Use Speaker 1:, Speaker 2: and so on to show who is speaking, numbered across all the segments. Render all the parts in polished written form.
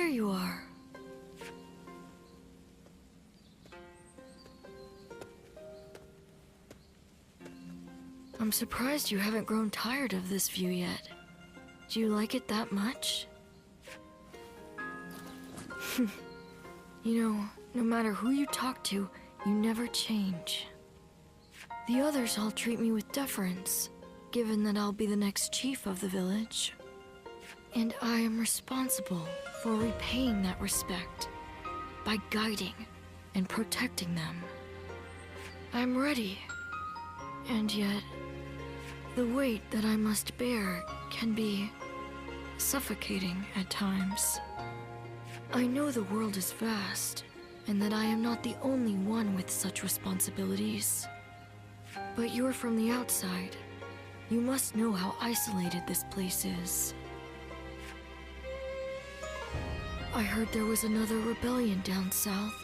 Speaker 1: there you are. I'm surprised you haven't grown tired of this view yet. Do you like it that much? You know, no matter who you talk to, you never change. The others all treat me with deference, given that I'll be the next chief of the village. And I am responsible for repaying that respect by guiding and protecting them. I'm ready. And yet, the weight that I must bear can be suffocating at times. I know the world is vast, and that I am not the only one with such responsibilities. But you're from the outside. You must know how isolated this place is. I heard there was another rebellion down south.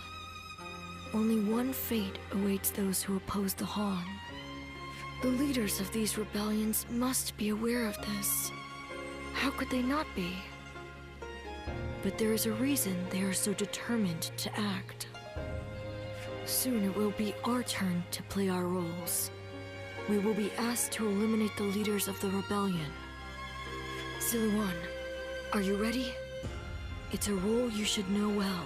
Speaker 1: Only one fate awaits those who oppose the Han. The leaders of these rebellions must be aware of this. How could they not be? But there is a reason they are so determined to act. Soon it will be our turn to play our roles. We will be asked to eliminate the leaders of the rebellion. Siluan, are you ready? It's a role you should know well.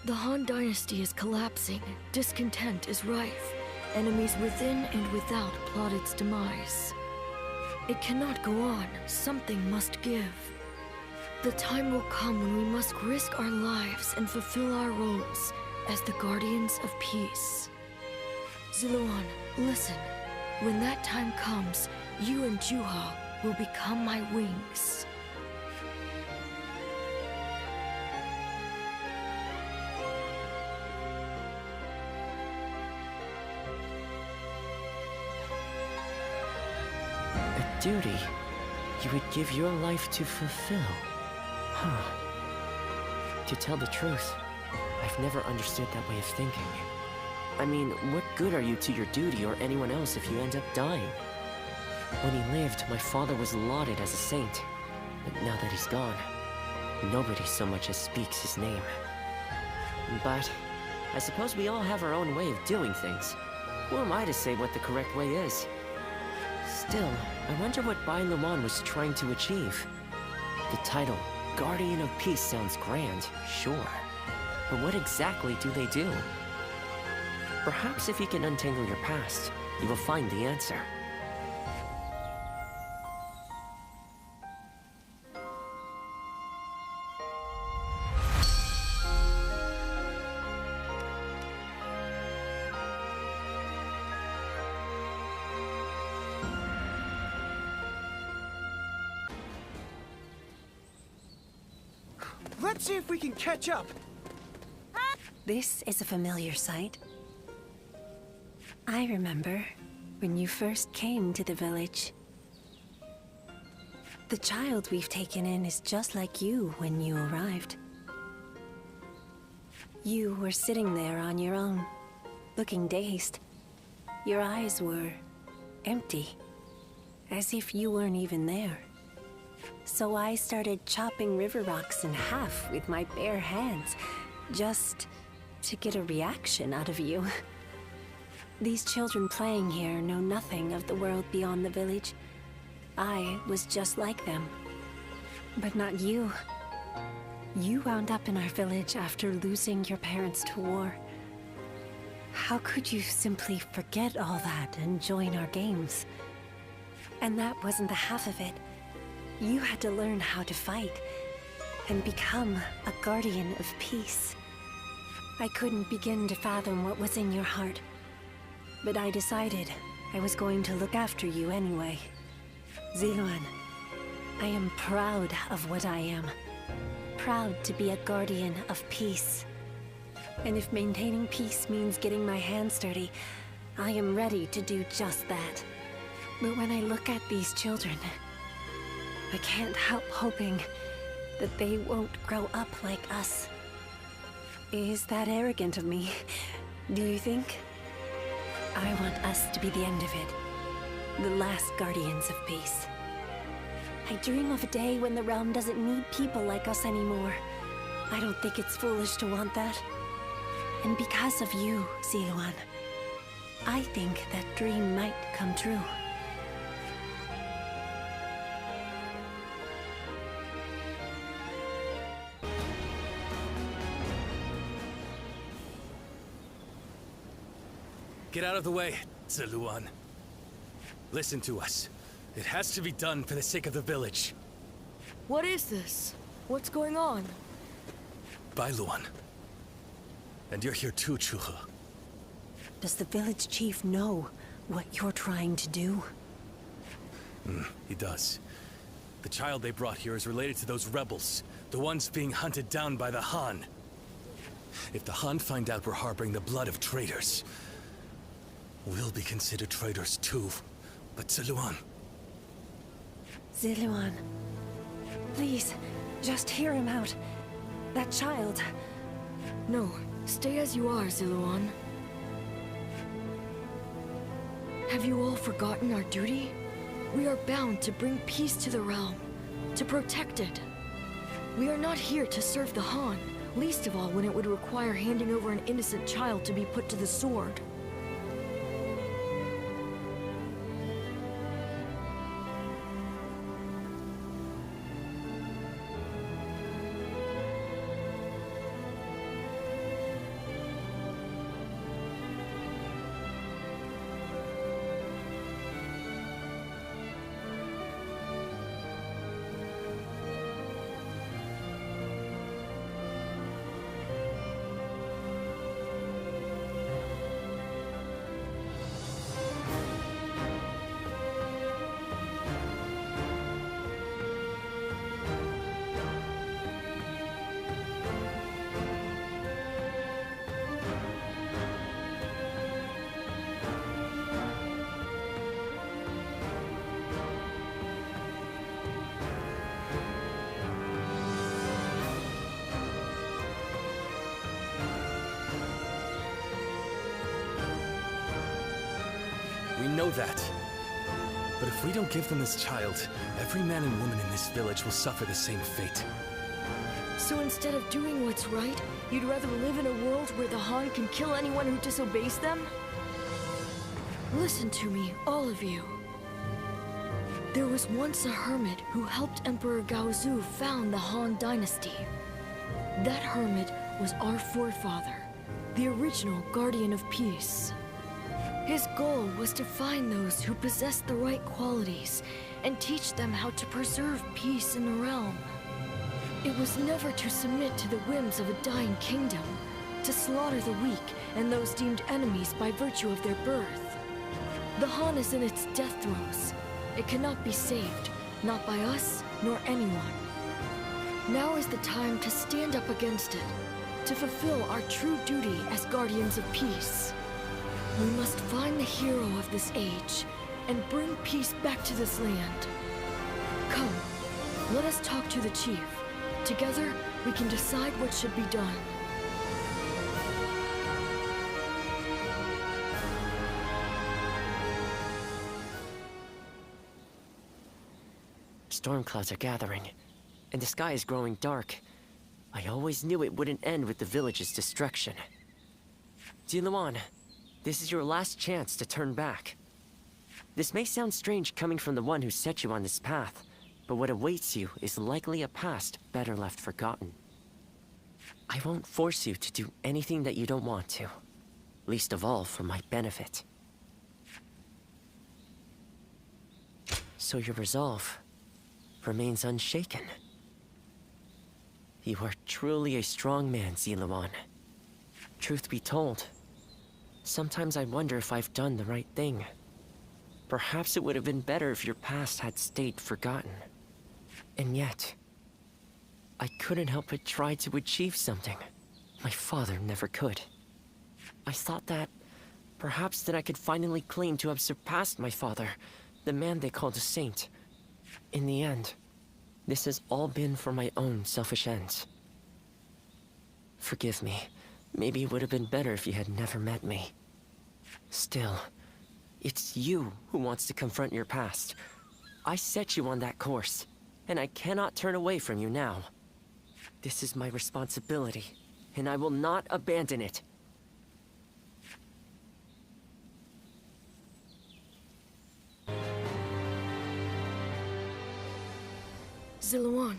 Speaker 1: The Han Dynasty is collapsing, discontent is rife, enemies within and without plot its demise. It cannot go on, something must give. The time will come when we must risk our lives and fulfill our roles as the guardians of peace. Ziluan, listen. When that time comes, you and Juha will become my wings.
Speaker 2: A duty you would give your life to fulfill. Huh. To tell the truth, I've never understood that way of thinking. I mean, what good are you to your duty or anyone else if you end up dying? When he lived, my father was lauded as a saint. But now that he's gone, nobody so much as speaks his name. But I suppose we all have our own way of doing things. Who am I to say what the correct way is? Still, I wonder what Bai Luman was trying to achieve. The title, Guardian of Peace, sounds grand, sure. But what exactly do they do? Perhaps if you can untangle your past, you will find the answer.
Speaker 3: Let's see if we can catch up.
Speaker 4: This is a familiar sight. I remember when you first came to the village. The child we've taken in is just like you when you arrived. You were sitting there on your own, looking dazed. Your eyes were empty, as if you weren't even there. So I started chopping river rocks in half with my bare hands, just to get a reaction out of you. These children playing here know nothing of the world beyond the village. I was just like them. But not you. You wound up in our village after losing your parents to war. How could you simply forget all that and join our games? And that wasn't the half of it. You had to learn how to fight and become a guardian of peace. I couldn't begin to fathom what was in your heart, but I decided I was going to look after you anyway. Ziluan, I am proud of what I am. Proud to be a guardian of peace. And if maintaining peace means getting my hands dirty, I am ready to do just that. But when I look at these children, I can't help hoping that they won't grow up like us. Is that arrogant of me, do you think? I want us to be the end of it. The last guardians of peace. I dream of a day when the realm doesn't need people like us anymore. I don't think it's foolish to want that. And because of you, Ziluan, I think that dream might come true.
Speaker 3: Get out of the way, Ziluan. Listen to us. It has to be done for the sake of the village.
Speaker 1: What is this? What's going on?
Speaker 3: Bailuan. And you're here too, Chuhe.
Speaker 4: Does the village chief know what you're trying to do?
Speaker 3: He does. The child they brought here is related to those rebels, the ones being hunted down by the Han. If the Han find out we're harboring the blood of traitors, we'll be considered traitors too. But Ziluan...
Speaker 4: Ziluan, please, just hear him out. That child...
Speaker 1: No, stay as you are, Ziluan. Have you all forgotten our duty? We are bound to bring peace to the realm, to protect it. We are not here to serve the Han, least of all when it would require handing over an innocent child to be put to the sword.
Speaker 3: We know that. But if we don't give them this child, every man and woman in this village will suffer the same fate.
Speaker 1: So instead of doing what's right, you'd rather live in a world where the Han can kill anyone who disobeys them? Listen to me, all of you. There was once a hermit who helped Emperor Gaozu found the Han Dynasty. That hermit was our forefather, the original Guardian of Peace. His goal was to find those who possessed the right qualities and teach them how to preserve peace in the realm. It was never to submit to the whims of a dying kingdom, to slaughter the weak and those deemed enemies by virtue of their birth. The Han is in its death throes. It cannot be saved, not by us nor anyone. Now is the time to stand up against it, to fulfill our true duty as guardians of peace. We must find the hero of this age and bring peace back to this land. Come, let us talk to the chief. Together, we can decide what should be done.
Speaker 2: Storm clouds are gathering, and the sky is growing dark. I always knew it wouldn't end with the village's destruction. Ziluan, this is your last chance to turn back. This may sound strange coming from the one who set you on this path, but what awaits you is likely a past better left forgotten. I won't force you to do anything that you don't want to, least of all for my benefit. So your resolve remains unshaken. You are truly a strong man, Ziluan. Truth be told, sometimes I wonder if I've done the right thing. Perhaps it would have been better if your past had stayed forgotten. And yet, I couldn't help but try to achieve something my father never could. I thought that perhaps that I could finally claim to have surpassed my father, the man they called a saint. In the end, this has all been for my own selfish ends. Forgive me. Maybe it would have been better if you had never met me. Still, it's you who wants to confront your past. I set you on that course, and I cannot turn away from you now. This is my responsibility, and I will not abandon it.
Speaker 1: Ziluan,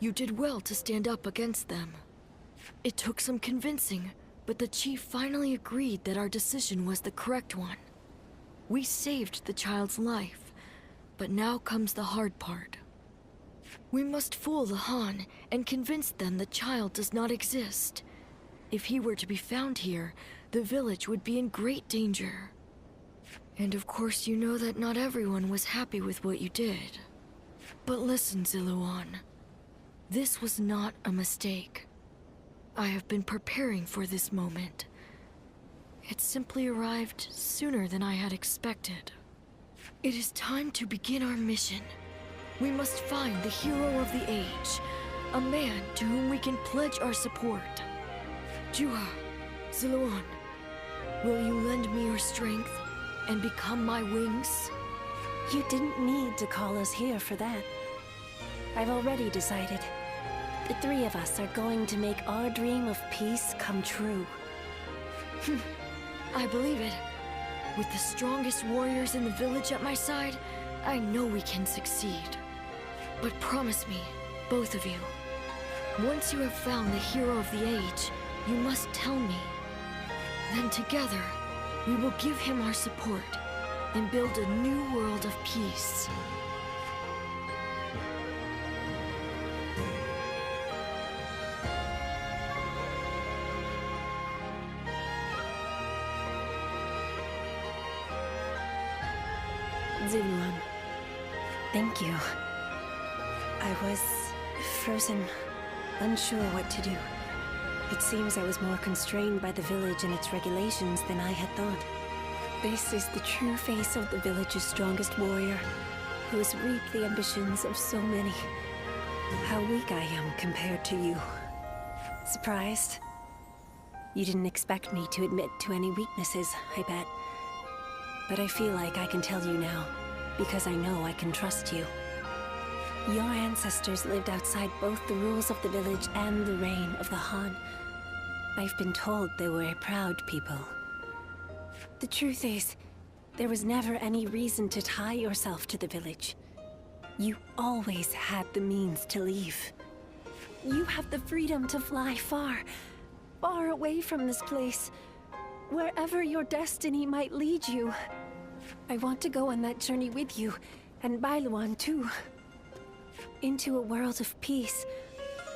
Speaker 1: you did well to stand up against them. It took some convincing, but the chief finally agreed that our decision was the correct one. We saved the child's life, but now comes the hard part. We must fool the Han and convince them the child does not exist. If he were to be found here, the village would be in great danger. And of course you know that not everyone was happy with what you did. But listen, Ziluan. This was not a mistake. I have been preparing for this moment. It simply arrived sooner than I had expected. It is time to begin our mission. We must find the hero of the age, a man to whom we can pledge our support. Juha, Ziluan, will you lend me your strength and become my wings?
Speaker 4: You didn't need to call us here for that. I've already decided. The three of us are going to make our dream of peace come true.
Speaker 1: I believe it. With the strongest warriors in the village at my side, I know we can succeed. But promise me, both of you, once you have found the hero of the age, you must tell me. Then together, we will give him our support and build a new world of peace.
Speaker 4: Ziluan, thank you. I was frozen, unsure what to do. It seems I was more constrained by the village and its regulations than I had thought. This is the true face of the village's strongest warrior, who has reaped the ambitions of so many. How weak I am compared to you. Surprised? You didn't expect me to admit to any weaknesses, I bet. But I feel like I can tell you now, because I know I can trust you. Your ancestors lived outside both the rules of the village and the reign of the Han. I've been told they were a proud people. The truth is, there was never any reason to tie yourself to the village. You always had the means to leave. You have the freedom to fly far, far away from this place, wherever your destiny might lead you. I want to go on that journey with you, and Bailuan too. Into a world of peace,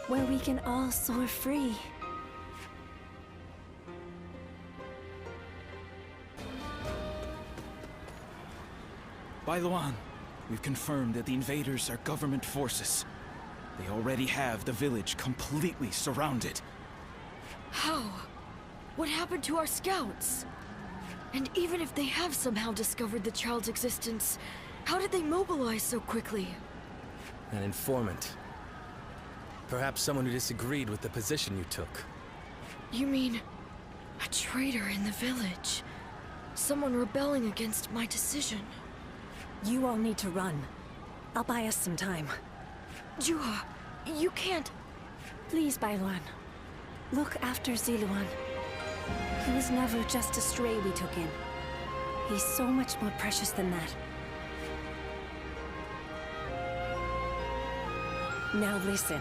Speaker 4: where we can all soar free.
Speaker 5: Bailuan, we've confirmed that the invaders are government forces. They already have the village completely surrounded.
Speaker 1: How? What happened to our scouts? And even if they have somehow discovered the child's existence, how did they mobilize so quickly?
Speaker 3: An informant. Perhaps someone who disagreed with the position you took.
Speaker 1: You mean a traitor in the village? Someone rebelling against my decision?
Speaker 4: You all need to run. I'll buy us some time.
Speaker 1: Juha, you can't...
Speaker 4: Please, Bailuan. Look after Ziluan. He was never just a stray we took in. He's so much more precious than that. Now listen.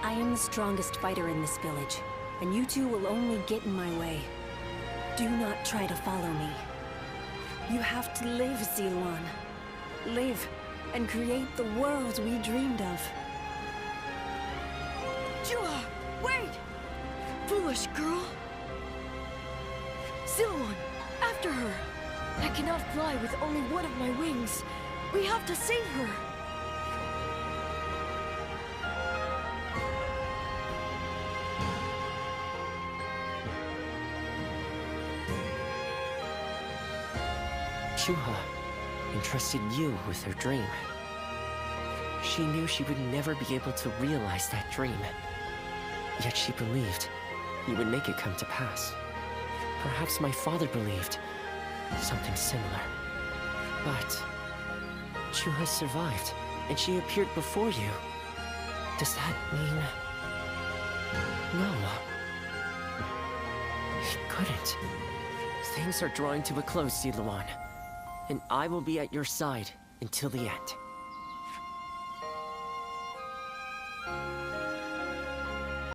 Speaker 4: I am the strongest fighter in this village, and you two will only get in my way. Do not try to follow me. You have to live, Ziluan. Live, and create the world we dreamed of.
Speaker 1: Juha, wait! Foolish girl! Ziluan, after her! I cannot fly with only one of my wings. We have to save her!
Speaker 2: Juha entrusted you with her dream. She knew she would never be able to realize that dream. Yet she believed you would make it come to pass. Perhaps my father believed something similar. But Juha survived, and she appeared before you. Does that mean... No. He couldn't. Things are drawing to a close, Siluan. And I will be at your side until the end.